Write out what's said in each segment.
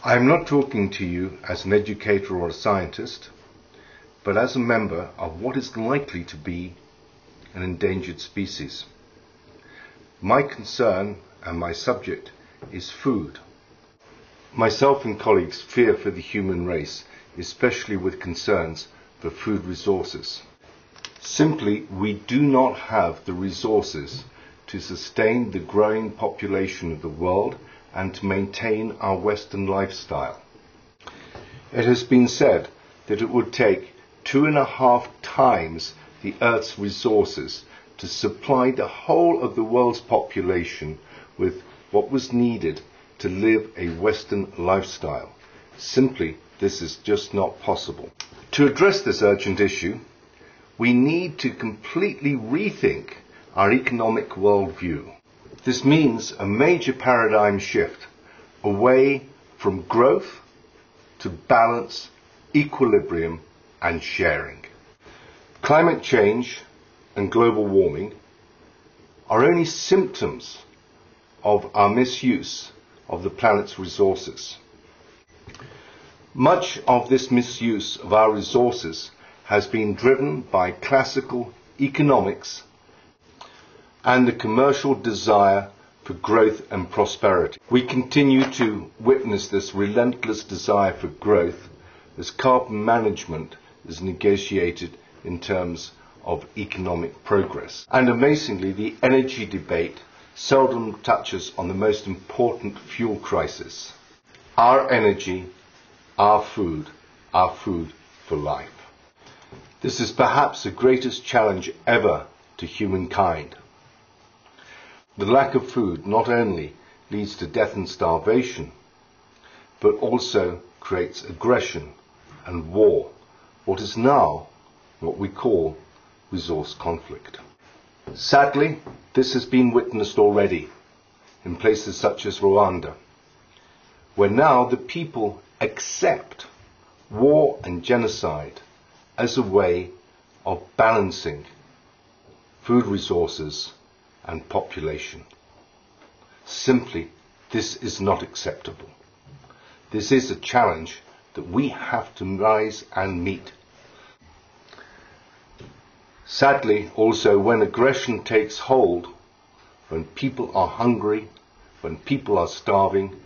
I am not talking to you as an educator or a scientist, but as a member of what is likely to be an endangered species. My concern and my subject is food. Myself and colleagues fear for the human race, especially with concerns for food resources. Simply, we do not have the resources to sustain the growing population of the world and to maintain our Western lifestyle. It has been said that it would take 2.5 times the Earth's resources to supply the whole of the world's population with what was needed to live a Western lifestyle. Simply, this is just not possible. To address this urgent issue, we need to completely rethink our economic worldview. This means a major paradigm shift away from growth to balance, equilibrium, and sharing. Climate change and global warming are only symptoms of our misuse of the planet's resources. Much of this misuse of our resources has been driven by classical economics and the commercial desire for growth and prosperity. We continue to witness this relentless desire for growth as carbon management is negotiated in terms of economic progress. And amazingly, the energy debate seldom touches on the most important fuel crisis: our energy, our food for life. This is perhaps the greatest challenge ever to humankind. The lack of food not only leads to death and starvation, but also creates aggression and war, what is now what we call resource conflict. Sadly, this has been witnessed already in places such as Rwanda, where now the people accept war and genocide as a way of balancing food resources and population. Simply, this is not acceptable. This is a challenge that we have to rise and meet. Sadly, also, when aggression takes hold, when people are hungry, when people are starving,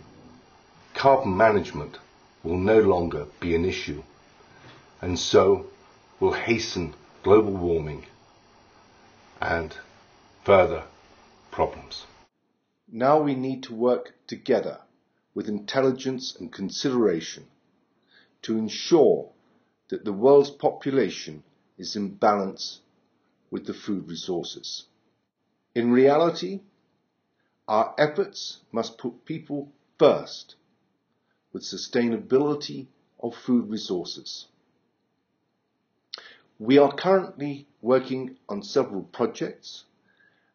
carbon management will no longer be an issue, and so will hasten global warming and further problems. Now we need to work together with intelligence and consideration to ensure that the world's population is in balance with the food resources. In reality, our efforts must put people first with sustainability of food resources. We are currently working on several projects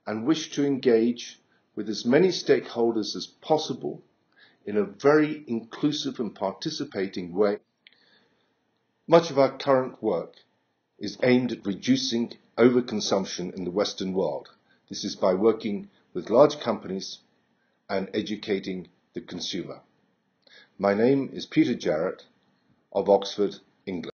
and wish to engage with as many stakeholders as possible in a very inclusive and participating way. Much of our current work is aimed at reducing overconsumption in the Western world. This is by working with large companies and educating the consumer. My name is Peter Jarrett of Oxford, England.